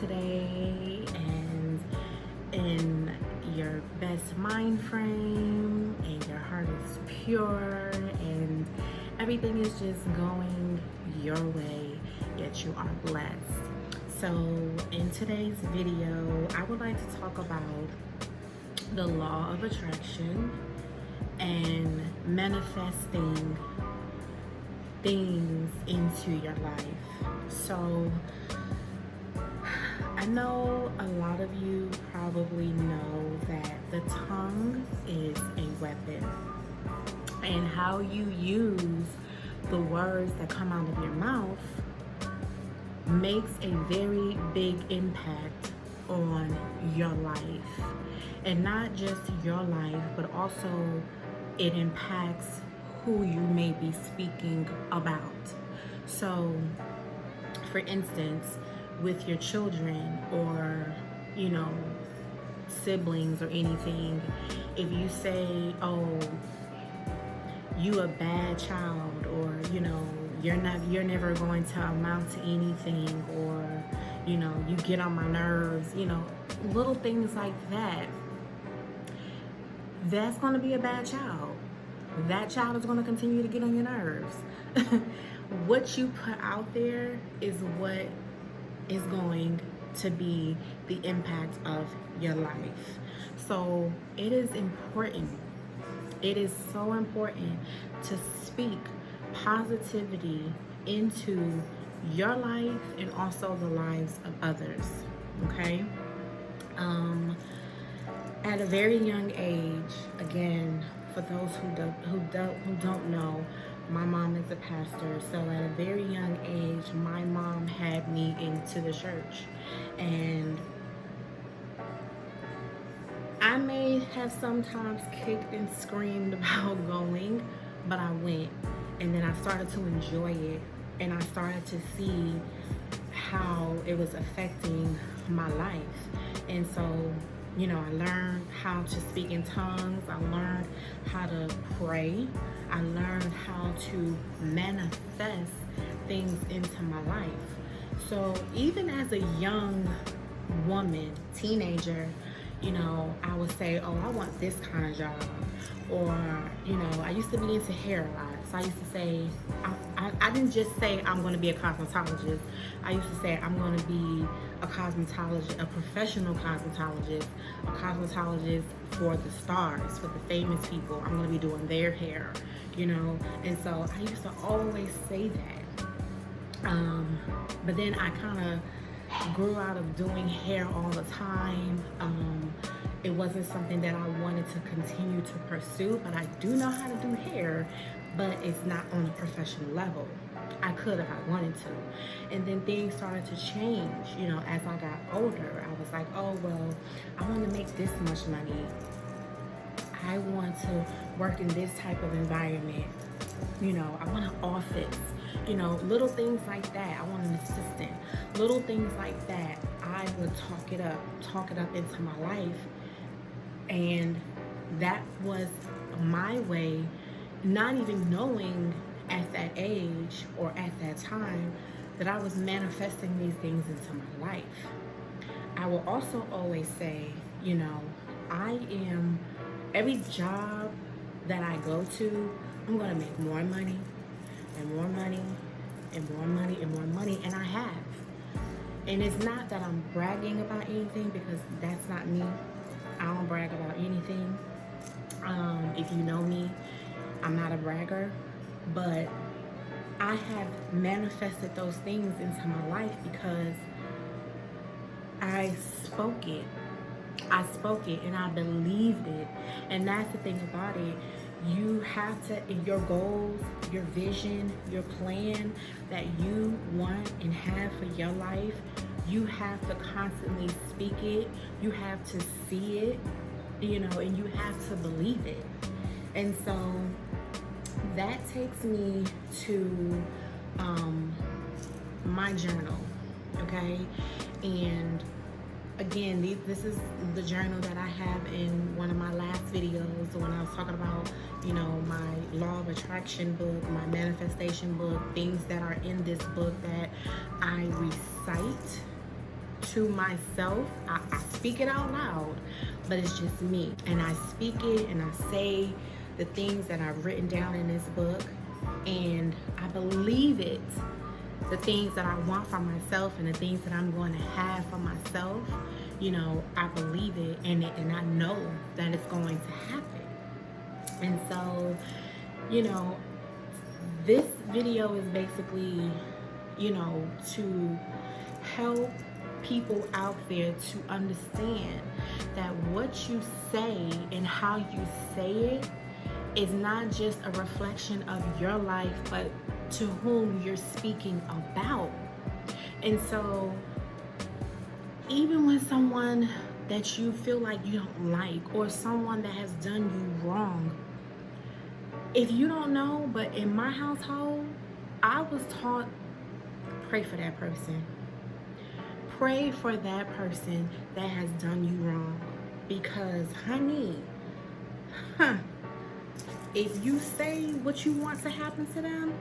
today and in your best mind frame and your heart is pure and everything is just going your way, yet you are blessed. So in today's video, I would like to talk about the law of attraction and manifesting things into your life. So I know a lot of you probably know that the tongue is a weapon, and how you use the words that come out of your mouth makes a very big impact on your life. And not just your life, but also it impacts who you may be speaking about. So, for instance, with your children or, siblings or anything, if you say, oh, you a bad child, or, you're never going to amount to anything, or, you get on my nerves, little things like that, that's going to be a bad child. That child is going to continue to get on your nerves. What you put out there is what is going to be the impact of your life. So it is important. It is so important to speak positivity into your life and also the lives of others. Okay? At a very young age, again, for those who don't know, my mom is a pastor. So at a very young age, my mom had me into the church, and I may have sometimes kicked and screamed about going, but I went, and then I started to enjoy it, and I started to see how it was affecting my life. And so, I learned how to speak in tongues. I learned how to pray. I learned how to manifest things into my life. So even as a young woman, teenager, I would say, oh, I want this kind of job. Or, I used to be into hair a lot. So I used to say, I didn't just say I'm going to be a cosmetologist. I used to say I'm going to be a cosmetologist, a professional cosmetologist, a cosmetologist for the stars, for the famous people. I'm going to be doing their hair, And so I used to always say that. But then I kind of grew out of doing hair all the time. It wasn't something that I wanted to continue to pursue, but I do know how to do hair, but it's not on a professional level. I could if I wanted to. And then things started to change, as I got older. I was like, oh, well, I want to make this much money. I want to work in this type of environment. I want an office. Little things like that. I want an assistant. Little things like that. I would talk it up into my life. And that was my way, not even knowing at that age or at that time that I was manifesting these things into my life. I will also always say, every job that I go to, I'm going to make more money and more money and more money and more money, and I have. And it's not that I'm bragging about anything, because that's not me. I don't brag about anything. If you know me, I'm not a bragger, but I have manifested those things into my life because I spoke it. I spoke it and I believed it. And that's the thing about it. You have to, your goals, your vision, your plan that you want and have for your life, you have to constantly speak it. You have to see it, and you have to believe it. And so that takes me to my journal, okay? And again, this is the journal that I have in one of my last videos when I was talking about, my law of attraction book, my manifestation book, things that are in this book that I recite to myself. I speak it out loud, but it's just me. And I speak it and I say the things that I've written down in this book, and I believe it. The things that I want for myself and the things that I'm going to have for myself, you know, I believe it, and I know that it's going to happen. And so, you know, this video is basically, you know, to help people out there to understand that what you say and how you say it is not just a reflection of your life, but to whom you're speaking about. And so even when someone that you feel like you don't like, or someone that has done you wrong, if you don't know, but in my household, I was taught, pray for that person. Pray for that person that has done you wrong. Because, honey, if you say what you want to happen to them,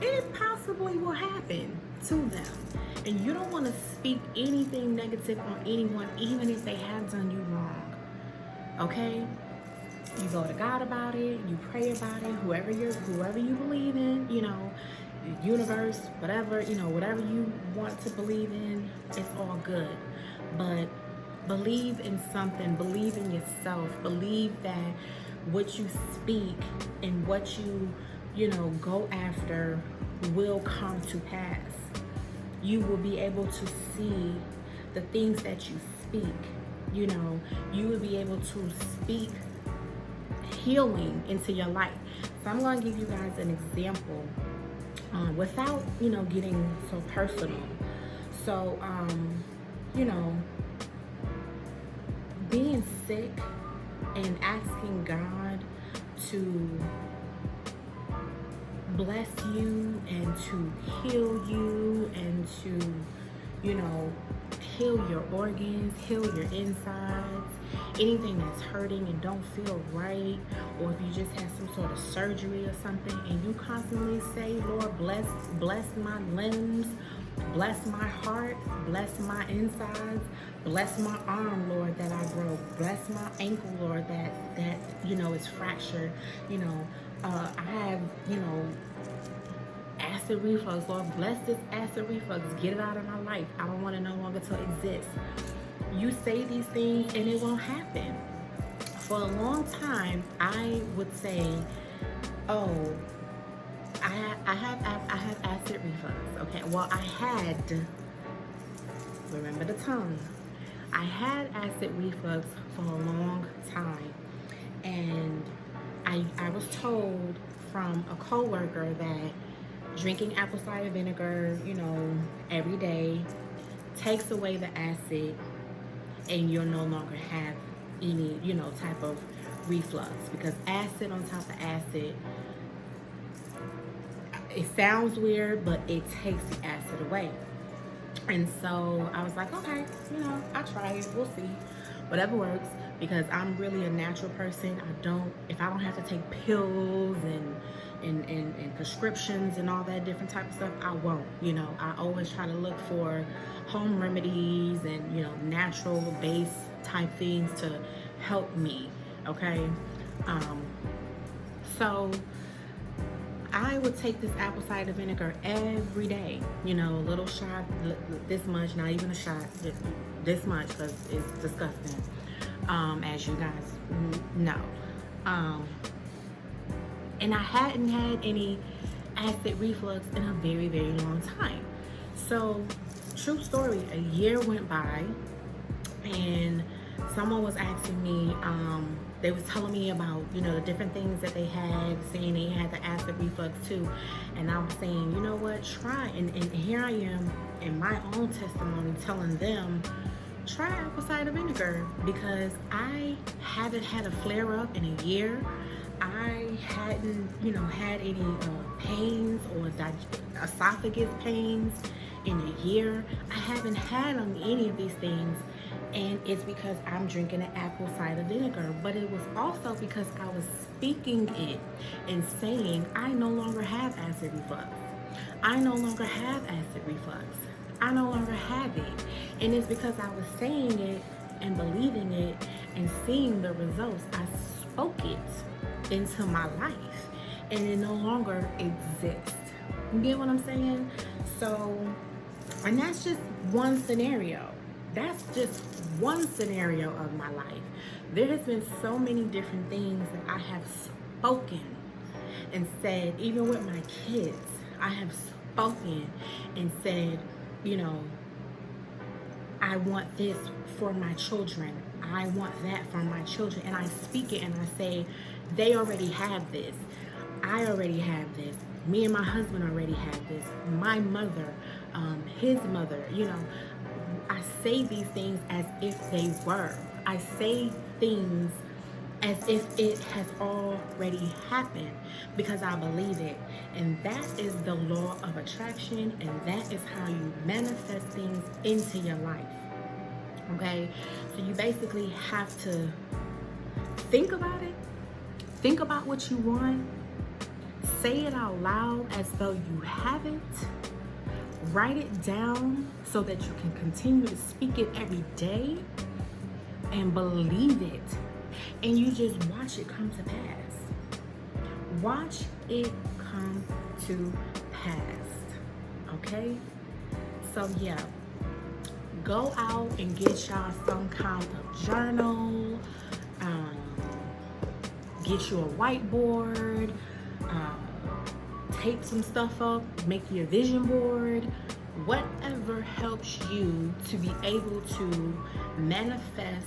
it possibly will happen to them. And you don't want to speak anything negative on anyone, even if they have done you wrong. Okay? You go to God about it, you pray about it, whoever you believe in, you know, universe, whatever, you know, whatever you want to believe in, it's all good. But believe in something, believe in yourself, believe that what you speak and what you know, go after will come to pass. You will be able to see the things that you speak. You know, you will be able to speak healing into your life. So I'm going to give you guys an example without, you know, getting so personal. So, you know, being sick and asking God to bless you and to heal you and to, you know, heal your organs, heal your insides, anything that's hurting and don't feel right, or if you just had some sort of surgery or something and you constantly say, Lord, bless my limbs, bless my heart, bless my insides, bless my arm, Lord, that I grow, bless my ankle, Lord, that you know, is fractured, you know, I have, you know, acid reflux, Lord, bless this acid reflux, get it out of my life, I don't want it no longer to exist. You say these things and it won't happen. For a long time, I would say, oh, I have acid reflux. Okay, well, I had, remember the tongue, I had acid reflux for a long time, and I was told from a coworker that drinking apple cider vinegar, you know, every day takes away the acid, and you'll no longer have any, you know, type of reflux, because acid on top of acid, it sounds weird, but it takes the acid away. And so I was like, okay, you know, I'll try it, we'll see, whatever works, because I'm really a natural person. If I don't have to take pills and prescriptions and all that different type of stuff, I won't. You know, I always try to look for home remedies and, you know, natural base type things to help me. Okay, so I would take this apple cider vinegar every day, you know, a little shot, this much, not even a shot, this much, because it's disgusting, as you guys know. And I hadn't had any acid reflux in a very, very long time. So, true story, a year went by, and someone was asking me, they was telling me about, you know, the different things that they had, saying they had the acid reflux too. And I was saying, you know what, try, and here I am in my own testimony telling them, try apple cider vinegar, because I haven't had a flare up in a year. I hadn't, you know, had any pains or esophagus pains in a year. I haven't had any of these things, and it's because I'm drinking an apple cider vinegar. But it was also because I was speaking it and saying, I no longer have acid reflux. I no longer have acid reflux. I no longer have it. And it's because I was saying it and believing it and seeing the results. I spoke it into my life and it no longer exists. You get what I'm saying? So, and that's just one scenario. That's just one scenario of my life. There has been so many different things that I have spoken and said, even with my kids, I have spoken and said, you know, I want this for my children. I want that for my children. And I speak it and I say, they already have this. I already have this. Me and my husband already have this. My mother, his mother, you know, I say these things as if they were. I say things as if it has already happened because I believe it. And that is the law of attraction, and that is how you manifest things into your life. Okay? So you basically have to think about it. Think about what you want. Say it out loud as though you have it. Write it down so that you can continue to speak it every day and believe it. And you just watch it come to pass. Watch it come to pass. Okay? So yeah, go out and get y'all some kind of journal. Get you a whiteboard. Tape some stuff up. Make you a vision board. Whatever helps you to be able to manifest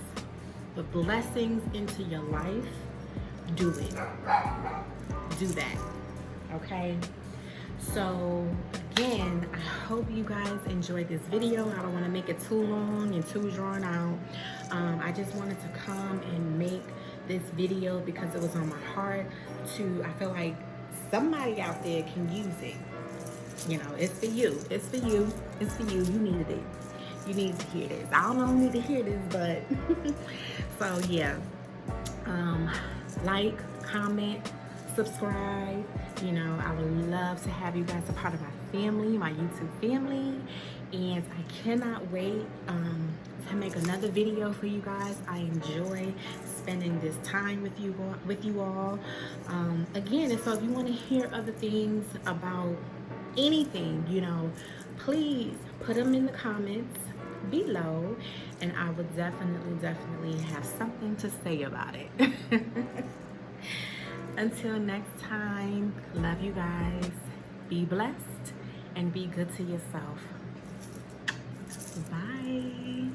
the blessings into your life, do it. Do that. Okay? So again, I hope you guys enjoyed this video. I don't want to make it too long and too drawn out. I just wanted to come and make this video because it was on my heart to, I feel like somebody out there can use it. You know, it's for you. It's for you. It's for you. You needed it. You need to hear this. I don't need to hear this, but so yeah. Like, comment, subscribe. You know, I would love to have you guys a part of my family, my YouTube family. And I cannot wait to make another video for you guys. I enjoy spending this time with you all. Again, and so if you want to hear other things about anything, you know, please put them in the comments below, and I would definitely have something to say about it. Until next time, love you guys. Be blessed and be good to yourself. Bye.